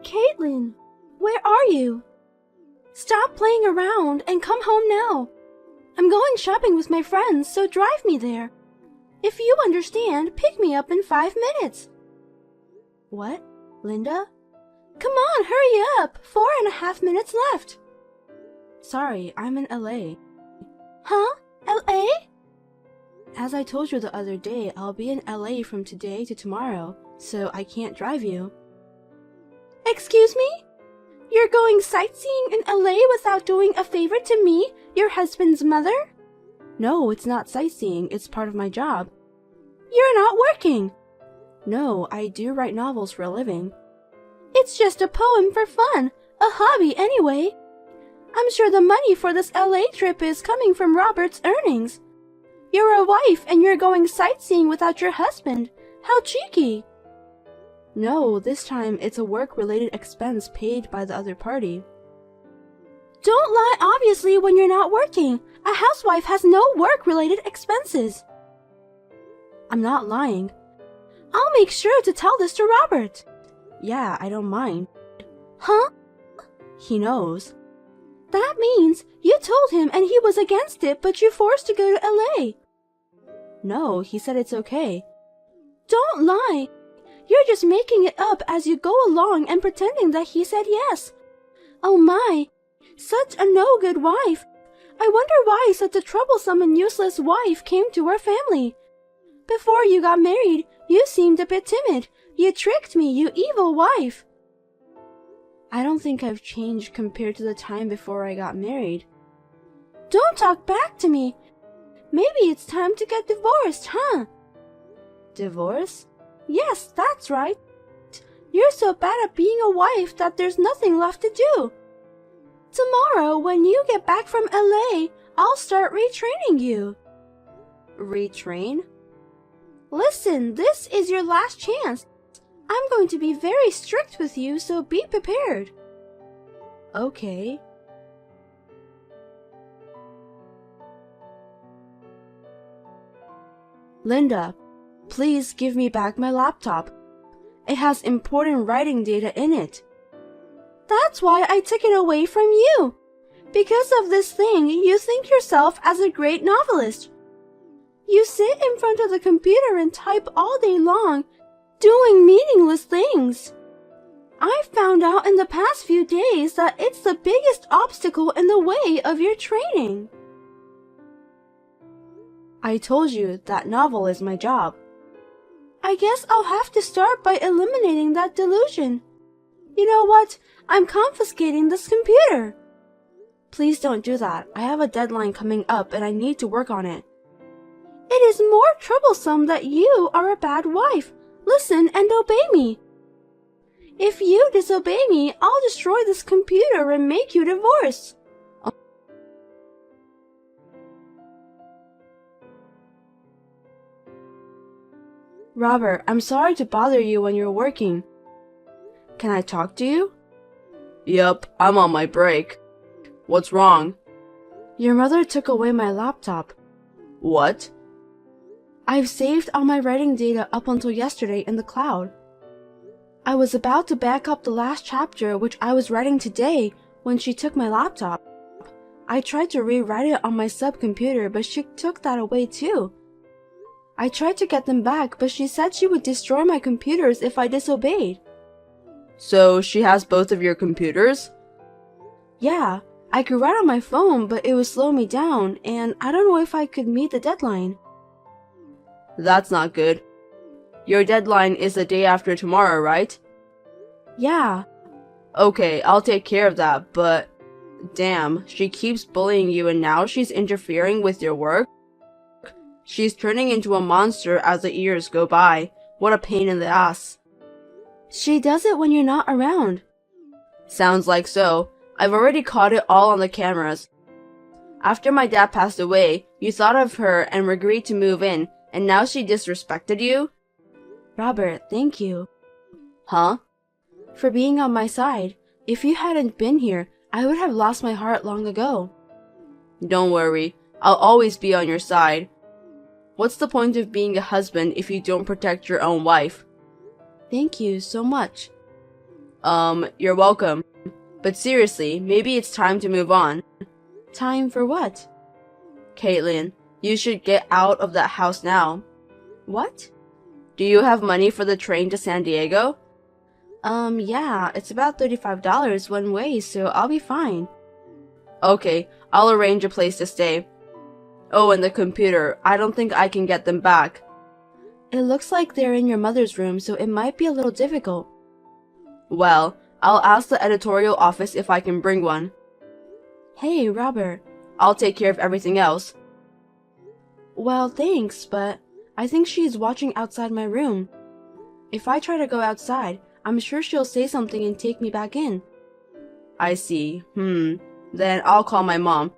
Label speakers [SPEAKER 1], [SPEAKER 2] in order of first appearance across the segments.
[SPEAKER 1] Caitlin, where are you? Stop playing around and come home now. I'm going shopping with my friends, so drive me there. If you understand, pick me up in 5 minutes. What? Linda? Come on, hurry up! 4.5 minutes left. Sorry, I'm in LA. Huh? LA? As I told you the other day, I'll be in LA from today to tomorrow, so I can't drive you. Excuse me? You're going sightseeing in LA without doing a favor to me, your husband's mother? No, it's not sightseeing, it's part of my job. You're not working. No, I do write novels for a living. It's just a poem for fun, a hobby anyway. I'm sure the money for this LA trip is coming from Robert's earnings. You're a wife and you're going sightseeing without your husband. How cheeky. No, this time it's a work-related expense paid by the other party. Don't lie obviously when you're not working. A housewife has no work-related expenses. I'm not lying. I'll make sure to tell this to Robert. Yeah, I don't mind. Huh? He knows. That means you told him and he was against it, but you forced to go to LA. No, he said it's okay. Don't lie. You're just making it up as you go along and pretending that he said yes. Oh my, such a no-good wife. I wonder why such a troublesome and useless wife came to our family. Before you got married, you seemed a bit timid. You tricked me, you evil wife. I don't think I've changed compared to the time before I got married. Don't talk back to me. Maybe it's time to get divorced, huh? Divorce? Yes, that's right. You're so bad at being a wife that there's nothing left to do. Tomorrow, when you get back from LA, I'll start retraining you. Retrain? Listen, this is your last chance. I'm going to be very strict with you, so be prepared. Okay. Linda, please give me back my laptop. It has important writing data in it. That's why I took it away from you. Because of this thing, you think yourself as a great novelist. You sit in front of the computer and type all day long, doing meaningless things. I've found out in the past few days that it's the biggest obstacle in the way of your training. I told you that novel is my job. I guess I'll have to start by eliminating that delusion. You know what? I'm confiscating this computer. Please don't do that. I have a deadline coming up and I need to work on it. It is more troublesome that you are a bad wife. Listen and obey me. If you disobey me, I'll destroy this computer and make you divorce. Robert, I'm sorry to bother you when you're working. Can I talk to you?
[SPEAKER 2] Yup, I'm on my break. What's wrong?
[SPEAKER 1] Your mother took away my laptop.
[SPEAKER 2] What?
[SPEAKER 1] I've saved all my writing data up until yesterday in the cloud. I was about to back up the last chapter which I was writing today when she took my laptop. I tried to rewrite it on my subcomputer, but she took that away too. I tried to get them back, but she said she would destroy my computers if I disobeyed.
[SPEAKER 2] So she has both of your computers?
[SPEAKER 1] Yeah, I could write on my phone, but it would slow me down, and I don't know if I could meet the deadline.
[SPEAKER 2] That's not good. Your deadline is the day after tomorrow, right?
[SPEAKER 1] Yeah.
[SPEAKER 2] Okay, I'll take care of that, but damn, she keeps bullying you and now she's interfering with your work? She's turning into a monster as the years go by. What a pain in the ass.
[SPEAKER 1] She does it when you're not around.
[SPEAKER 2] Sounds like so. I've already caught it all on the cameras. After my dad passed away, you thought of her and agreed to move in, and now she disrespected you?
[SPEAKER 1] Robert, thank you.
[SPEAKER 2] Huh?
[SPEAKER 1] For being on my side. If you hadn't been here, I would have lost my heart long ago.
[SPEAKER 2] Don't worry. I'll always be on your side. What's the point of being a husband if you don't protect your own wife?
[SPEAKER 1] Thank you so much.
[SPEAKER 2] You're welcome. But seriously, maybe it's time to move on.
[SPEAKER 1] Time for what?
[SPEAKER 2] Caitlin, you should get out of that house now.
[SPEAKER 1] What?
[SPEAKER 2] Do you have money for the train to San Diego?
[SPEAKER 1] Yeah, it's about $35 one way, so I'll be fine.
[SPEAKER 2] Okay, I'll arrange a place to stay. Oh, and the computer, I don't think I can get them back.
[SPEAKER 1] It looks like they're in your mother's room, so it might be a little difficult.
[SPEAKER 2] Well, I'll ask the editorial office if I can bring one.
[SPEAKER 1] Hey, Robert.
[SPEAKER 2] I'll take care of everything else.
[SPEAKER 1] Well, thanks, but I think she's watching outside my room. If I try to go outside, I'm sure she'll say something and take me back in.
[SPEAKER 2] I see. Then I'll call my mom.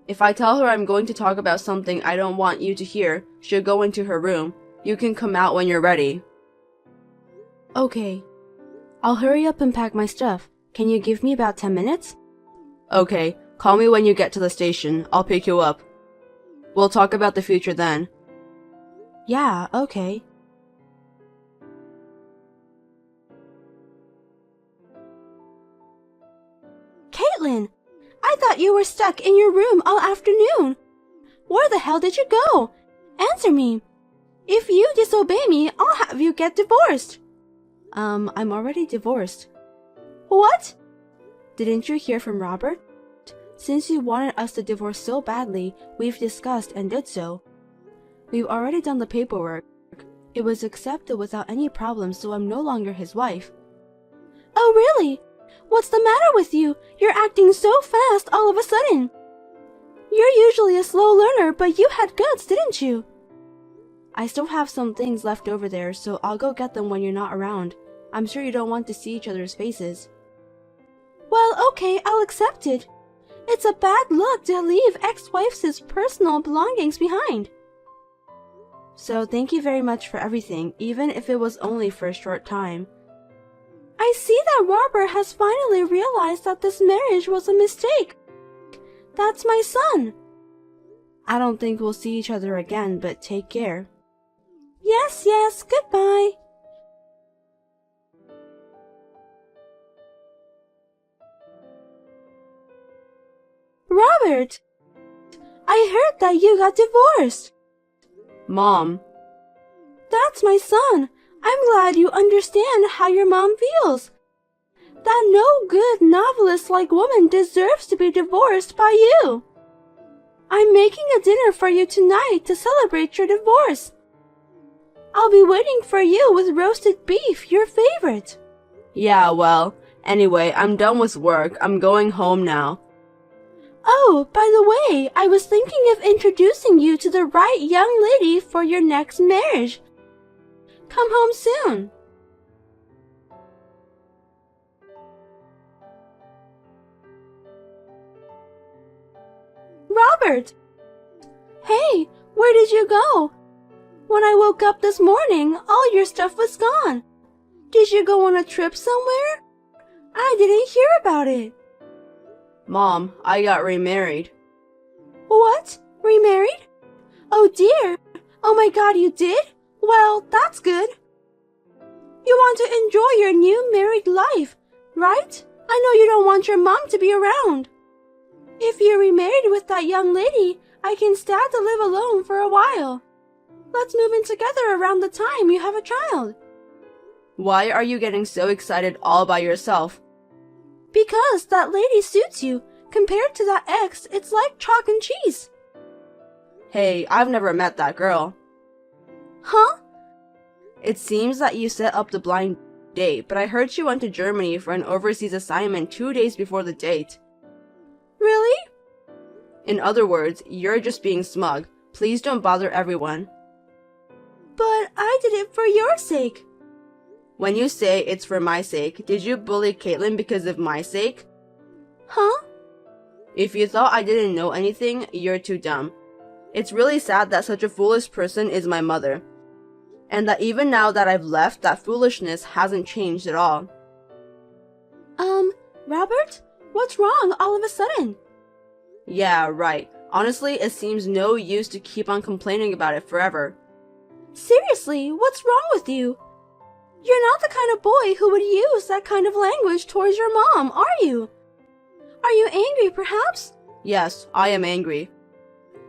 [SPEAKER 2] If I tell her I'm going to talk about something I don't want you to hear, she'll go into her room. You can come out when you're ready.
[SPEAKER 1] Okay. I'll hurry up and pack my stuff. Can you give me about 10 minutes?
[SPEAKER 2] Okay, call me when you get to the station. I'll pick you up. We'll talk about the future then.
[SPEAKER 1] Yeah, okay. Caitlin! I thought you were stuck in your room all afternoon. Where the hell did you go? Answer me. If you disobey me, I'll have you get divorced. I'm already divorced. What? Didn't you hear from Robert? Since you wanted us to divorce so badly, we've discussed and did so. We've already done the paperwork. It was accepted without any problem, so I'm no longer his wife. Oh, really? What's the matter with you? You're acting so fast all of a sudden. You're usually a slow learner, but you had guts, didn't you? I still have some things left over there, so I'll go get them when you're not around. I'm sure you don't want to see each other's faces. Well, okay, I'll accept it. It's a bad look to leave ex-wife's personal belongings behind. So thank you very much for everything, even if it was only for a short time. I see that Robert has finally realized that this marriage was a mistake. That's my son. I don't think we'll see each other again, but take care. Yes, goodbye. Robert! I heard that you got divorced.
[SPEAKER 2] Mom.
[SPEAKER 1] That's my son. I'm glad you understand how your mom feels. That no good novelist-like woman deserves to be divorced by you. I'm making a dinner for you tonight to celebrate your divorce. I'll be waiting for you with roasted beef, your favorite.
[SPEAKER 2] Yeah, well, anyway, I'm done with work. I'm going home now.
[SPEAKER 1] Oh, by the way, I was thinking of introducing you to the right young lady for your next marriage. Come home soon. Robert! Hey, where did you go? When I woke up this morning, all your stuff was gone. Did you go on a trip somewhere? I didn't hear about it.
[SPEAKER 2] Mom, I got remarried.
[SPEAKER 1] What? Remarried? Oh dear. Oh my God, you did? Well, that's good. You want to enjoy your new married life, right? I know you don't want your mom to be around. If you're remarried with that young lady, I can stand to live alone for a while. Let's move in together around the time you have a child.
[SPEAKER 2] Why are you getting so excited all by yourself?
[SPEAKER 1] Because that lady suits you. Compared to that ex, it's like chalk and cheese.
[SPEAKER 2] Hey, I've never met that girl.
[SPEAKER 1] Huh?
[SPEAKER 2] It seems that you set up the blind date, but I heard she went to Germany for an overseas assignment 2 days before the date.
[SPEAKER 1] Really?
[SPEAKER 2] In other words, you're just being smug. Please don't bother everyone.
[SPEAKER 1] But I did it for your sake.
[SPEAKER 2] When you say it's for my sake, did you bully Caitlin because of my sake?
[SPEAKER 1] Huh?
[SPEAKER 2] If you thought I didn't know anything, you're too dumb. It's really sad that such a foolish person is my mother. And that even now that I've left, that foolishness hasn't changed at all.
[SPEAKER 1] Robert? What's wrong all of a sudden?
[SPEAKER 2] Yeah, right. Honestly, it seems no use to keep on complaining about it forever.
[SPEAKER 1] Seriously, what's wrong with you? You're not the kind of boy who would use that kind of language towards your mom, are you? Are you angry, perhaps?
[SPEAKER 2] Yes, I am angry.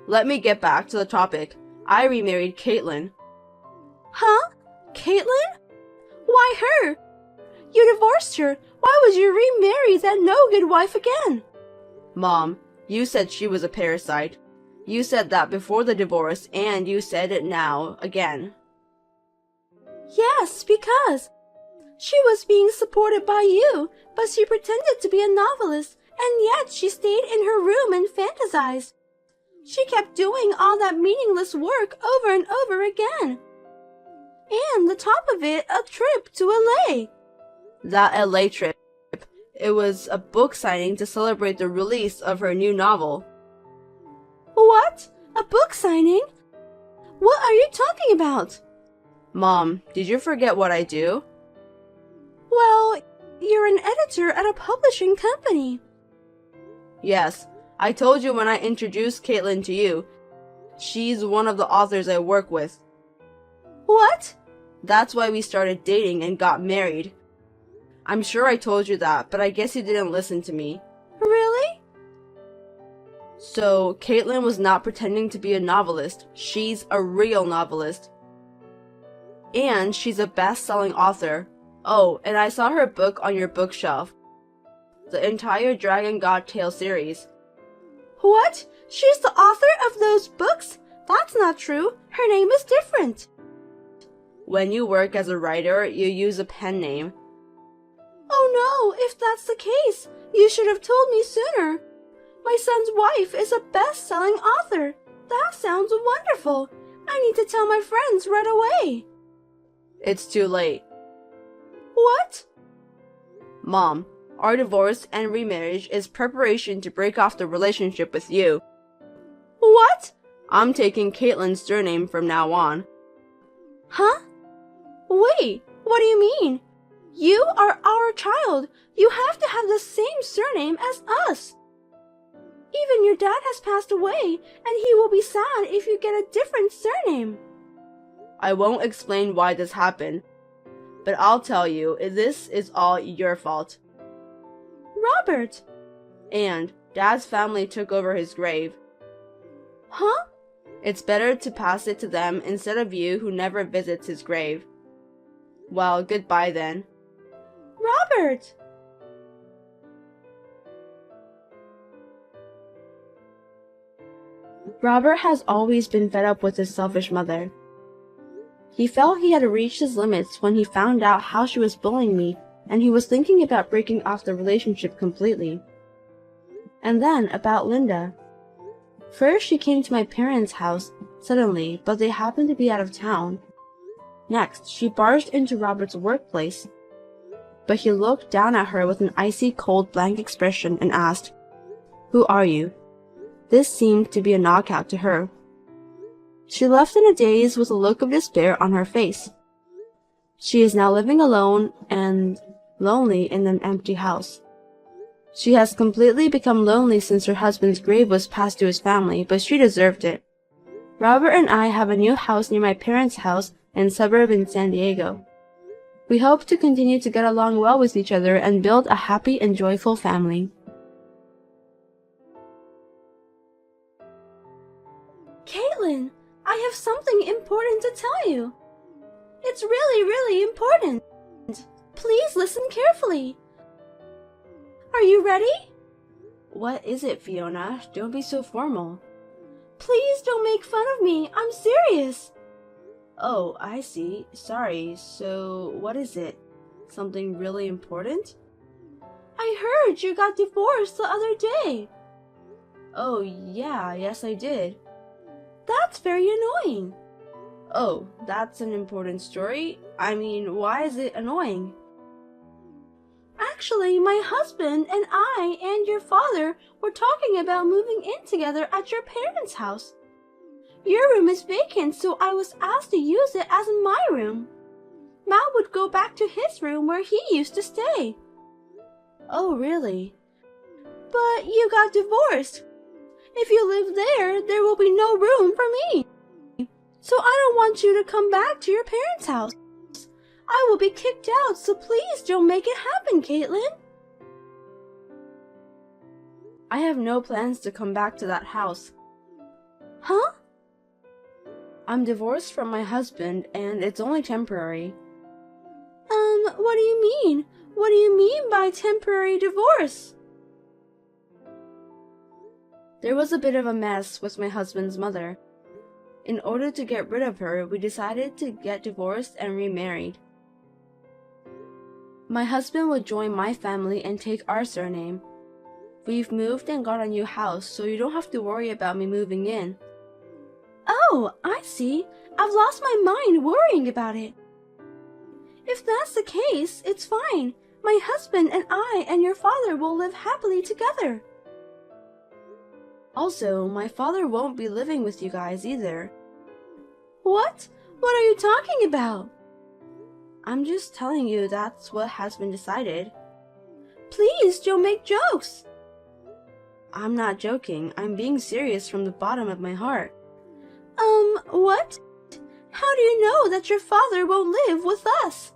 [SPEAKER 2] Let me get back to the topic. I remarried Caitlin.
[SPEAKER 1] Huh? Caitlin? Why her? You divorced her. Why would you remarry that no-good wife again?
[SPEAKER 2] Mom, you said she was a parasite. You said that before the divorce, and you said it now again.
[SPEAKER 1] Yes, because she was being supported by you, but she pretended to be a novelist, and yet she stayed in her room and fantasized. She kept doing all that meaningless work over and over again. And the top of it, a trip to LA.
[SPEAKER 2] That LA trip. It was a book signing to celebrate the release of her new novel.
[SPEAKER 1] What? A book signing? What are you talking about?
[SPEAKER 2] Mom, did you forget what I do?
[SPEAKER 1] Well, you're an editor at a publishing company.
[SPEAKER 2] Yes, I told you when I introduced Caitlin to you. She's one of the authors I work with.
[SPEAKER 1] What?
[SPEAKER 2] That's why we started dating and got married. I'm sure I told you that, but I guess you didn't listen to me.
[SPEAKER 1] Really?
[SPEAKER 2] So, Caitlin was not pretending to be a novelist. She's a real novelist. And she's a best-selling author. Oh, and I saw her book on your bookshelf. The entire Dragon God Tale series.
[SPEAKER 1] What? She's the author of those books? That's not true. Her name is different.
[SPEAKER 2] When you work as a writer, you use a pen name.
[SPEAKER 1] Oh no, if that's the case, you should have told me sooner. My son's wife is a best-selling author. That sounds wonderful. I need to tell my friends right away.
[SPEAKER 2] It's too late.
[SPEAKER 1] What?
[SPEAKER 2] Mom, our divorce and remarriage is preparation to break off the relationship with you.
[SPEAKER 1] What?
[SPEAKER 2] I'm taking Caitlin's surname from now on.
[SPEAKER 1] Huh? Wait, what do you mean? You are our child. You have to have the same surname as us. Even your dad has passed away, and he will be sad if you get a different surname.
[SPEAKER 2] I won't explain why this happened, but I'll tell you, this is all your fault.
[SPEAKER 1] Robert!
[SPEAKER 2] And Dad's family took over his grave.
[SPEAKER 1] Huh?
[SPEAKER 2] It's better to pass it to them instead of you who never visits his grave. Well, goodbye then.
[SPEAKER 1] Robert!
[SPEAKER 2] Robert has always been fed up with his selfish mother. He felt he had reached his limits when he found out how she was bullying me, and he was thinking about breaking off the relationship completely. And then about Linda. First, she came to my parents' house suddenly, but they happened to be out of town. Next, she barged into Robert's workplace, but he looked down at her with an icy cold blank expression and asked, "Who are you?" This seemed to be a knockout to her. She left in a daze with a look of despair on her face. She is now living alone and lonely in an empty house. She has completely become lonely since her husband's grave was passed to his family, but she deserved it. Robert and I have a new house near my parents' house in a suburb in San Diego. We hope to continue to get along well with each other and build a happy and joyful family.
[SPEAKER 1] Caitlin, I have something important to tell you. It's really, really important. Please listen carefully. Are you ready?
[SPEAKER 2] What is it, Fiona? Don't be so formal.
[SPEAKER 1] Please don't make fun of me. I'm serious.
[SPEAKER 2] Oh, I see. Sorry. So, what is it? Something really important?
[SPEAKER 1] I heard you got divorced the other day.
[SPEAKER 2] Oh, yeah, yes I did.
[SPEAKER 1] That's very annoying.
[SPEAKER 2] Oh, that's an important story? I mean, why is it annoying?
[SPEAKER 1] Actually, my husband and I and your father were talking about moving in together at your parents' house. Your room is vacant, so I was asked to use it as my room. Mal would go back to his room where he used to stay.
[SPEAKER 2] Oh, really?
[SPEAKER 1] But you got divorced. If you live there, there will be no room for me. So I don't want you to come back to your parents' house. I will be kicked out, so please don't make it happen, Caitlin.
[SPEAKER 2] I have no plans to come back to that house.
[SPEAKER 1] Huh?
[SPEAKER 2] I'm divorced from my husband, and it's only temporary.
[SPEAKER 1] What do you mean? What do you mean by temporary divorce?
[SPEAKER 2] There was a bit of a mess with my husband's mother. In order to get rid of her, we decided to get divorced and remarried. My husband would join my family and take our surname. We've moved and got a new house, so you don't have to worry about me moving in.
[SPEAKER 1] Oh, I see. I've lost my mind worrying about it. If that's the case, it's fine. My husband and I and your father will live happily together.
[SPEAKER 2] Also, my father won't be living with you guys either.
[SPEAKER 1] What? What are you talking about?
[SPEAKER 2] I'm just telling you that's what has been decided.
[SPEAKER 1] Please don't make jokes.
[SPEAKER 2] I'm not joking. I'm being serious from the bottom of my heart.
[SPEAKER 1] What? How do you know that your father won't live with us?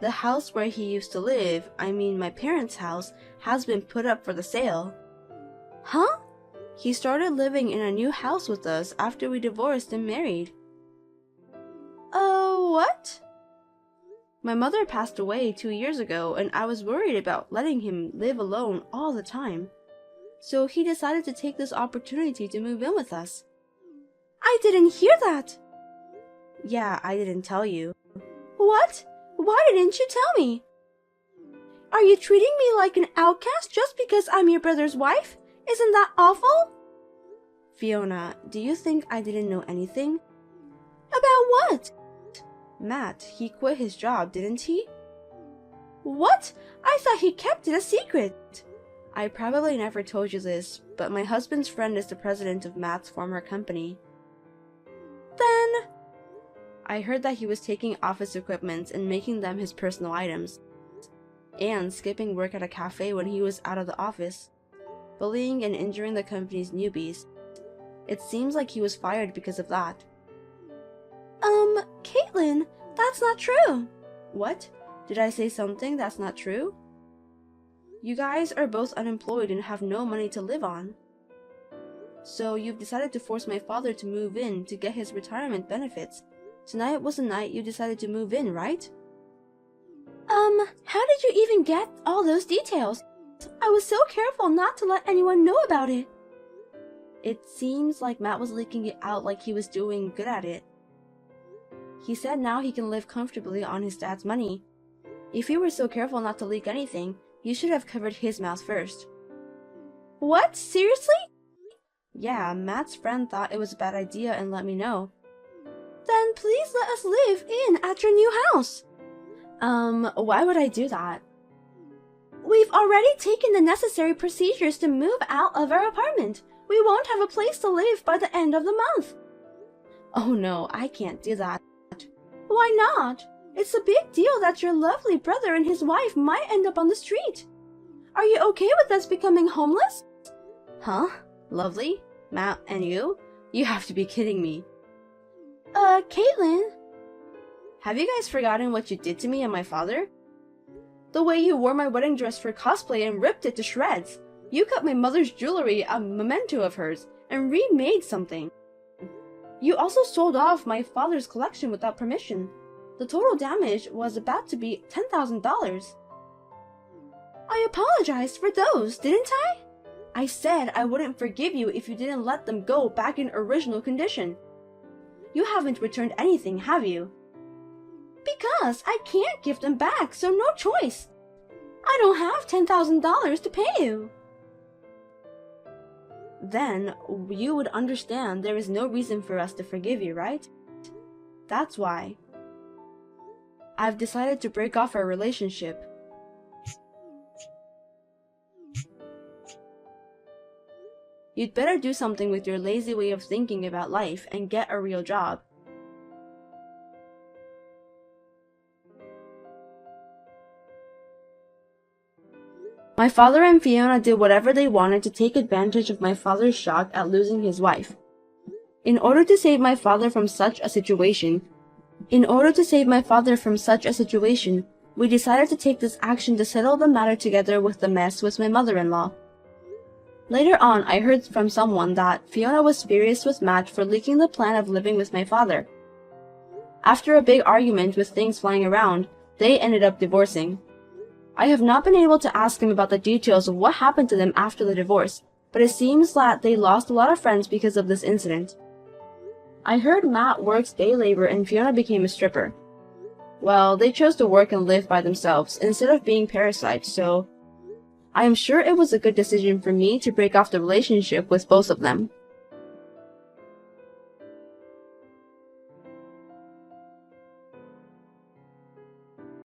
[SPEAKER 2] The house where he used to live, I mean my parents' house, has been put up for the sale.
[SPEAKER 1] Huh?
[SPEAKER 2] He started living in a new house with us after we divorced and married.
[SPEAKER 1] What?
[SPEAKER 2] My mother passed away 2 years ago, and I was worried about letting him live alone all the time. So he decided to take this opportunity to move in with us.
[SPEAKER 1] I didn't hear that.
[SPEAKER 2] Yeah, I didn't tell you.
[SPEAKER 1] What? Why didn't you tell me? Are you treating me like an outcast just because I'm your brother's wife? Isn't that awful?
[SPEAKER 2] Fiona, do you think I didn't know anything?
[SPEAKER 1] About what?
[SPEAKER 2] Matt, he quit his job, didn't he?
[SPEAKER 1] What? I thought he kept it a secret.
[SPEAKER 2] I probably never told you this, but my husband's friend is the president of Matt's former company.
[SPEAKER 1] Then...
[SPEAKER 2] I heard that he was taking office equipment and making them his personal items, and skipping work at a cafe when he was out of the office, bullying and injuring the company's newbies. It seems like he was fired because of that.
[SPEAKER 1] Caitlin, that's not true.
[SPEAKER 2] What? Did I say something that's not true? You guys are both unemployed and have no money to live on. So you've decided to force my father to move in to get his retirement benefits. Tonight was the night you decided to move in, right?
[SPEAKER 1] How did you even get all those details? I was so careful not to let anyone know about it.
[SPEAKER 2] It seems like Matt was leaking it out like he was doing good at it. He said now he can live comfortably on his dad's money. If you were so careful not to leak anything, you should have covered his mouth first.
[SPEAKER 1] What? Seriously?
[SPEAKER 2] Yeah, Matt's friend thought it was a bad idea and let me know.
[SPEAKER 1] Then please let us live in at your new house.
[SPEAKER 2] Why would I do that?
[SPEAKER 1] We've already taken the necessary procedures to move out of our apartment. We won't have a place to live by the end of the month.
[SPEAKER 2] Oh no, I can't do that.
[SPEAKER 1] Why not? It's a big deal that your lovely brother and his wife might end up on the street. Are you okay with us becoming homeless?
[SPEAKER 2] Huh? Lovely? Matt and you? You have to be kidding me.
[SPEAKER 1] Caitlin?
[SPEAKER 2] Have you guys forgotten what you did to me and my father? The way you wore my wedding dress for cosplay and ripped it to shreds. You cut my mother's jewelry, a memento of hers, and remade something. You also sold off my father's collection without permission. The total damage was about to be $10,000.
[SPEAKER 1] I apologized for those, didn't I?
[SPEAKER 2] I said I wouldn't forgive you if you didn't let them go back in original condition. You haven't returned anything, have you?
[SPEAKER 1] Because I can't give them back, so no choice. I don't have $10,000 to pay you.
[SPEAKER 2] Then you would understand there is no reason for us to forgive you, right? That's why I've decided to break off our relationship. You'd better do something with your lazy way of thinking about life and get a real job. My father and Fiona did whatever they wanted to take advantage of my father's shock at losing his wife. In order to save my father from such a situation,
[SPEAKER 1] In order to save my father from such a situation, we decided to take this action to settle the matter together with the mess with my mother-in-law. Later on, I heard from someone that Fiona was furious with Matt for leaking the plan of living with my father. After a big argument with things flying around, they ended up divorcing. I have not been able to ask him about the details of what happened to them after the divorce, but it seems that they lost a lot of friends because of this incident. I heard Matt works day labor and Fiona became a stripper. Well, they chose to work and live by themselves instead of being parasites, so I am sure it was a good decision for me to break off the relationship with both of them.